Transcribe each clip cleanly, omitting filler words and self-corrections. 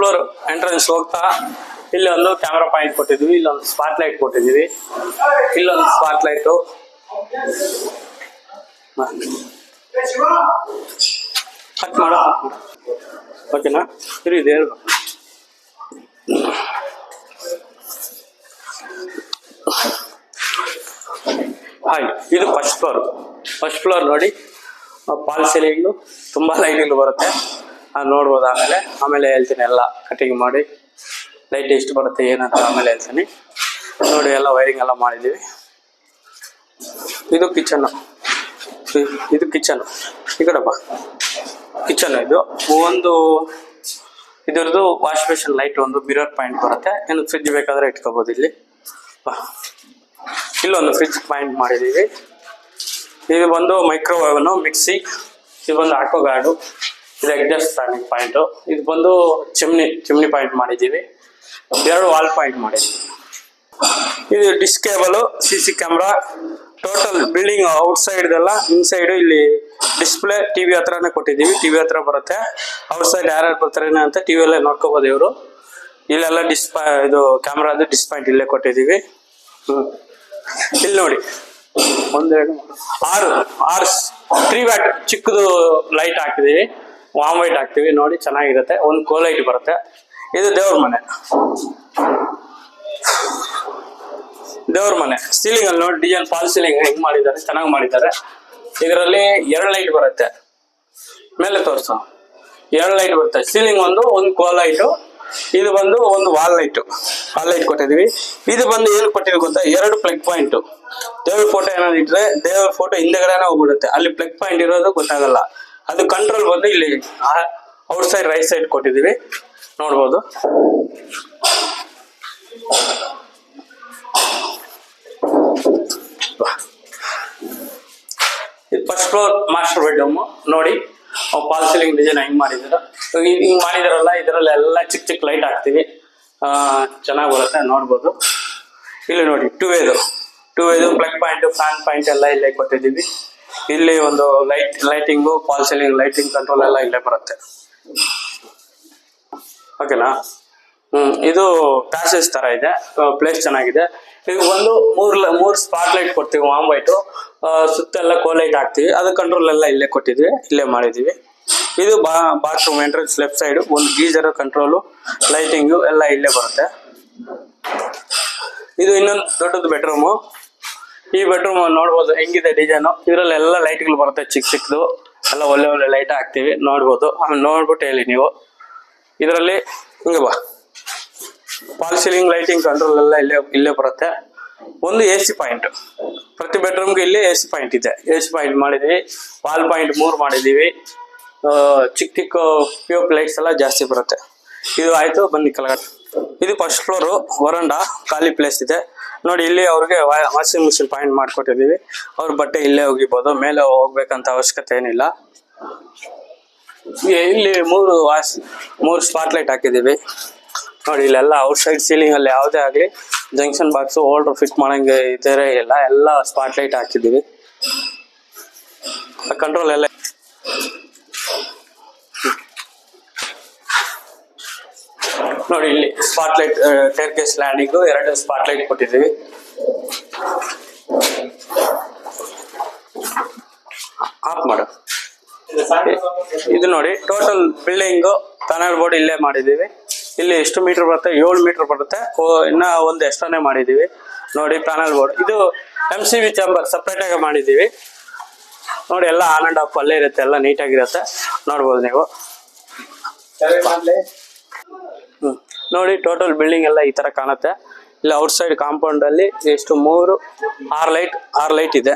Floor entrance ಹೋಗ್ತಾ ಇಲ್ಲಿ ಒಂದು ಕ್ಯಾಮ್ರಾ ಪಾಯಿಂಟ್ ಕೊಟ್ಟಿದ್ವಿ, ಇಲ್ಲೊಂದು ಸ್ಪಾಟ್ ಲೈಟ್ ಕೊಟ್ಟಿದ್ದೀವಿ, ಇಲ್ಲೊಂದು ಸ್ಪಾಟ್ ಲೈಟು. ಕಟ್ ಮಾಡ ಓಕೆನಾ? ಇದು ಹೇಳು. ಹಾಯ್, ಇದು ಫಸ್ಟ್ ಫ್ಲೋರ್ ನೋಡಿ. ಪಾಲ್ ಸೀಲಿಂಗು ತುಂಬ ಲೈಟಿಂಗ್ ಬರುತ್ತೆ, ನೋಡ್ಬೋದು. ಆಮೇಲೆ ಹೇಳ್ತೀನಿ ಎಲ್ಲ ಕಟಿಂಗ್ ಮಾಡಿ ಲೈಟ್ ಎಷ್ಟು ಬರುತ್ತೆ ಏನಂತ ಆಮೇಲೆ ಹೇಳ್ತೀನಿ. ನೋಡಿ ಎಲ್ಲ ವೈರಿಂಗ್ ಎಲ್ಲ ಮಾಡಿದ್ದೀವಿ. ಇದು ಕಿಚನ್ನು, ಈ ಕಡೆಪ್ಪ ಕಿಚನ್. ಇದು ಒಂದು ಇದರದ್ದು ವಾಶ್ ಬೇಷನ್ ಲೈಟ್, ಒಂದು ಮಿರರ್ ಪಾಯಿಂಟ್ ಬರುತ್ತೆ. ಏನು ಫ್ರಿಜ್ ಬೇಕಾದರೆ ಇಟ್ಕೋಬೋದು. ಇಲ್ಲೊಂದು ಫ್ರಿಜ್ ಪಾಯಿಂಟ್ ಮಾಡಿದ್ದೀವಿ. ಇದು ಬಂದು ಮೈಕ್ರೋವೇವ್ನು, ಮಿಕ್ಸಿ. ಇದು ಬಂದು ಆಟೋ ಗಾರ್ಡು, ಇದು ಎಗ್ಜಾಸ್ಟ್ ಫ್ಯಾನಿಂಗ್ ಪಾಯಿಂಟು. ಇದು ಬಂದು ಚಿಮ್ನಿ ಪಾಯಿಂಟ್ ಮಾಡಿದ್ದೀವಿ. 2 ವಾಲ್ ಪಾಯಿಂಟ್ ಮಾಡಿದ್ದೀವಿ. ಇದು dish cable, CC camera. Total building ಔಟ್ಸೈಡ್ದೆಲ್ಲ ಇನ್ಸೈಡು ಇಲ್ಲಿ ಡಿಸ್ಪ್ಲೇ TV ಹತ್ರನೇ ಕೊಟ್ಟಿದ್ದೀವಿ. TV ಹತ್ರ ಬರುತ್ತೆ. ಔಟ್ಸೈಡ್ ಯಾರ್ಯಾರು ಬರ್ತಾರೇನೋ ಅಂತ TVಯಲ್ಲೇ ನೋಡ್ಕೋಬೋದು ಇವರು. ಇಲ್ಲೆಲ್ಲ ಇದು ಕ್ಯಾಮ್ರಾದು ಡಿಸ್ ಪಾಯಿಂಟ್ ಇಲ್ಲೇ ಕೊಟ್ಟಿದ್ದೀವಿ. ಇಲ್ಲಿ ನೋಡಿ 1 2 6 3 ವ್ಯಾಟ್ ಚಿಕ್ಕದು ಲೈಟ್ ಹಾಕಿದ್ದೀವಿ. ವಾಮ್ ವೈಟ್ ಹಾಕ್ತೀವಿ, ನೋಡಿ ಚೆನ್ನಾಗಿರುತ್ತೆ. ಒಂದು ಕೋ ಲೈಟ್ ಬರುತ್ತೆ. ಇದು ದೇವ್ರ ಮನೆ ಸೀಲಿಂಗ್ ಅಲ್ಲಿ ನೋಡಿ ಡಿಸೈನ್ ಫಾಲ್ ಸೀಲಿಂಗ್ ಹೆಂಗ್ ಮಾಡಿದ್ದಾರೆ, ಚೆನ್ನಾಗಿ ಮಾಡಿದ್ದಾರೆ. ಇದರಲ್ಲಿ 2 ಲೈಟ್ ಬರುತ್ತೆ. ಮೇಲೆ ತೋರಿಸು, 2 ಲೈಟ್ ಬರುತ್ತೆ. ಸೀಲಿಂಗ್ ಒಂದು ಕೋ ಲೈಟು, ಇದು ಬಂದು ಒಂದು ವಾಲ್ ಲೈಟ್ ಕೊಟ್ಟಿದೀವಿ. ಇದು ಬಂದು ಏನು ಕೊಟ್ಟಿದ್ವಿ ಗೊತ್ತಾ, 2 ಪ್ಲಗ್ ಪಾಯಿಂಟ್. ದೇವ್ರ ಫೋಟೋ ಏನಾದ್ರು ಇಟ್ರೆ ದೇವ್ರ ಫೋಟೋ ಹಿಂದೆಗಡೆನೇ ಹೋಗ್ಬಿಡುತ್ತೆ, ಅಲ್ಲಿ ಪ್ಲಗ್ ಪಾಯಿಂಟ್ ಇರೋದು ಗೊತ್ತಾಗಲ್ಲ. ಅದು ಕಂಟ್ರೋಲ್ ಬಂದು ಇಲ್ಲಿ ಔಟ್ಸೈಡ್ ರೈಟ್ ಸೈಡ್ ಕೊಟ್ಟಿದೀವಿ, ನೋಡ್ಬೋದು. ಇದು ಫಸ್ಟ್ ಫ್ಲೋರ್ ಮಾಸ್ಟರ್ ಬೆಡ್ರೂಮ್. ನೋಡಿ ಫಾಲ್ ಸೀಲಿಂಗ್ ಡಿಸೈನ್ ಹೆಂಗ್ ಮಾಡಿದಾರ, ಹಿಂಗ್ ಮಾಡಿದಾರಲ್ಲ. ಇದರಲ್ಲಿ ಎಲ್ಲ ಚಿಕ್ಕ ಲೈಟ್ ಹಾಕ್ತಿವಿ, ಚೆನ್ನಾಗಿ ಬರುತ್ತೆ, ನೋಡ್ಬೋದು. ಇಲ್ಲಿ ನೋಡಿ ಟೂ ವೇದು ಪ್ಲಗ್ ಪಾಯಿಂಟ್, ಫ್ಯಾನ್ ಪಾಯಿಂಟ್ ಎಲ್ಲ ಇಲ್ಲೇ ಕೊಟ್ಟಿದ್ದೀವಿ. ಇಲ್ಲಿ ಒಂದು lighting, fall ceiling lighting control ಎಲ್ಲ ಇಲ್ಲೇ ಬರುತ್ತೆ. ಓಕೆನಾ? ಇದು ಪ್ಯಾಸೇಜ್ ತರ ಇದೆ, ಪ್ಲೇಸ್ ಚೆನ್ನಾಗಿದೆ. ಈಗ ಒಂದು 3 ಸ್ಪಾಟ್ ಲೈಟ್ ಕೊಡ್ತೀವಿ, ವಾಮ್ ವೈಟು. ಸುತ್ತೆಲ್ಲ ಕೋ ಲೈಟ್ ಹಾಕ್ತಿವಿ, ಅದು ಕಂಟ್ರೋಲ್ ಎಲ್ಲ ಇಲ್ಲೇ ಕೊಟ್ಟಿದ್ವಿ, ಇಲ್ಲೇ ಮಾಡಿದೀವಿ. ಇದು ಬಾತ್ರೂಮ್ ಎಂಟ್ರೆನ್ಸ್ ಲೆಫ್ಟ್ ಸೈಡ್. ಒಂದು ಗೀಜರ್ ಕಂಟ್ರೋಲು, ಲೈಟಿಂಗು ಎಲ್ಲ ಇಲ್ಲೇ ಬರುತ್ತೆ. ಇದು ಇನ್ನೊಂದು ದೊಡ್ಡದು ಬೆಡ್ರೂಮು. ಈ ಬೆಡ್ರೂಮ್ ನೋಡ್ಬೋದು ಹೆಂಗಿದೆ ಡಿಸೈನು. ಇದರಲ್ಲಿ ಎಲ್ಲ ಲೈಟ್ಗಳು ಬರುತ್ತೆ, ಚಿಕ್ಕದು ಎಲ್ಲ ಒಳ್ಳೆ ಲೈಟ್ ಹಾಕ್ತಿವಿ, ನೋಡ್ಬೋದು. ಆಮೇಲೆ ನೋಡ್ಬಿಟ್ಟು ಹೇಳಿ ನೀವು. ಇದರಲ್ಲಿ ಹಿಂಗೆ ಫಾಲ್ ಸೀಲಿಂಗ್ ಲೈಟಿಂಗ್ ಕಂಟ್ರೋಲ್ ಎಲ್ಲ ಇಲ್ಲೇ ಬರುತ್ತೆ. ಒಂದು AC ಪಾಯಿಂಟ್, ಪ್ರತಿ ಬೆಡ್ರೂಮ್ಗೆ ಇಲ್ಲಿ AC ಪಾಯಿಂಟ್ ಇದೆ. AC ಪಾಯಿಂಟ್ ಮಾಡಿದೀವಿ. ವಾಲ್ ಪಾಯಿಂಟ್ 3 ಮಾಡಿದೀವಿ. ಚಿಕ್ಕ POP ಲೈಟ್ಸ್ ಎಲ್ಲ ಜಾಸ್ತಿ ಬರುತ್ತೆ. ಇದು ಆಯ್ತು, ಬನ್ನಿ ಕೆಳಗಡೆ. ಇದು ಫಸ್ಟ್ ಫ್ಲೋರು, ವರಂಡ, ಖಾಲಿ ಪ್ಲೇಸ್ ಇದೆ ನೋಡಿ. ಇಲ್ಲಿ ಅವ್ರಿಗೆ ವಾಷಿಂಗ್ ಮಿಷಿನ್ ಪಾಯಿಂಟ್ ಮಾಡ್ಕೊಟ್ಟಿದೀವಿ. ಅವ್ರ ಬಟ್ಟೆ ಇಲ್ಲೇ ಒಗಿಬೋದು, ಮೇಲೆ ಹೋಗ್ಬೇಕಂತ ಅವಶ್ಯಕತೆ ಏನಿಲ್ಲ. ಇಲ್ಲಿ 3 ಸ್ಪಾಟ್ ಲೈಟ್ ಹಾಕಿದೀವಿ ನೋಡಿ. ಇಲ್ಲೆಲ್ಲ ಔಟ್ ಸೈಡ್ ಸೀಲಿಂಗ್ ಅಲ್ಲಿ ಯಾವುದೇ ಆಗಲಿ ಜಂಕ್ಷನ್ ಬಾಕ್ಸ್ ಹೋಲ್ಡರ್ ಫಿಟ್ ಮಾಡಂಗೆ ಇದೇ ಇಲ್ಲ, ಎಲ್ಲ ಸ್ಪಾಟ್ ಲೈಟ್ ಹಾಕಿದೀವಿ. ಕಂಟ್ರೋಲ್ ಎಲ್ಲ ನೋಡಿ. ಇಲ್ಲಿ spot light, staircase landing 2 spot light ಕೊಟ್ಟಿದ್ದೀವಿ. ಆಫ್ ಮಾಡು. ಇದು ನೋಡಿ ಟೋಟಲ್ ಬಿಲ್ಡಿಂಗು ಟನಲ್ ಬೋರ್ಡ್ ಇಲ್ಲೇ ಮಾಡಿದೀವಿ. ಇಲ್ಲಿ ಎಷ್ಟು ಮೀಟರ್ ಬರುತ್ತೆ, 7 ಮೀಟರ್ ಬರುತ್ತೆ. ಇನ್ನ ಒಂದು ಎಕ್ಸ್ಟ್ರಾನೇ ಮಾಡಿದೀವಿ ನೋಡಿ. ಪ್ಯಾನಲ್ ಬೋರ್ಡ್ ಇದು MCB ಚಾಂಬರ್ ಸಪ್ರೇಟ್ ಆಗಿ ಮಾಡಿದೀವಿ ನೋಡಿ. ಎಲ್ಲ ಆನ್ ಅಂಡ್ ಆಫ್ ಅಲ್ಲೇ ಇರುತ್ತೆ, ಎಲ್ಲ ನೀಟಾಗಿರುತ್ತೆ, ನೋಡ್ಬೋದು ನೀವು. ನೋಡಿ ಟೋಟಲ್ ಬಿಲ್ಡಿಂಗ್ ಎಲ್ಲ ಈ ತರ ಕಾಣುತ್ತೆ. ಇಲ್ಲಿ ಔಟ್ ಸೈಡ್ ಕಾಂಪೌಂಡ್ ಅಲ್ಲಿ ಎಷ್ಟು 6 ಲೈಟ್ ಇದೆ.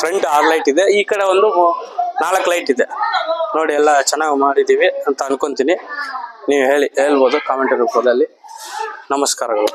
ಫ್ರಂಟ್ 6 ಲೈಟ್ ಇದೆ, ಈ ಕಡೆ ಒಂದು 4 ಲೈಟ್ ಇದೆ ನೋಡಿ. ಎಲ್ಲ ಚೆನ್ನಾಗಿ ಮಾಡಿದೀವಿ ಅಂತ ಅನ್ಕೊಂತೀನಿ. ನೀವು ಹೇಳ್ಬೋದು ಕಾಮೆಂಟ್ ರೂಪದಲ್ಲಿ. ನಮಸ್ಕಾರಗಳು.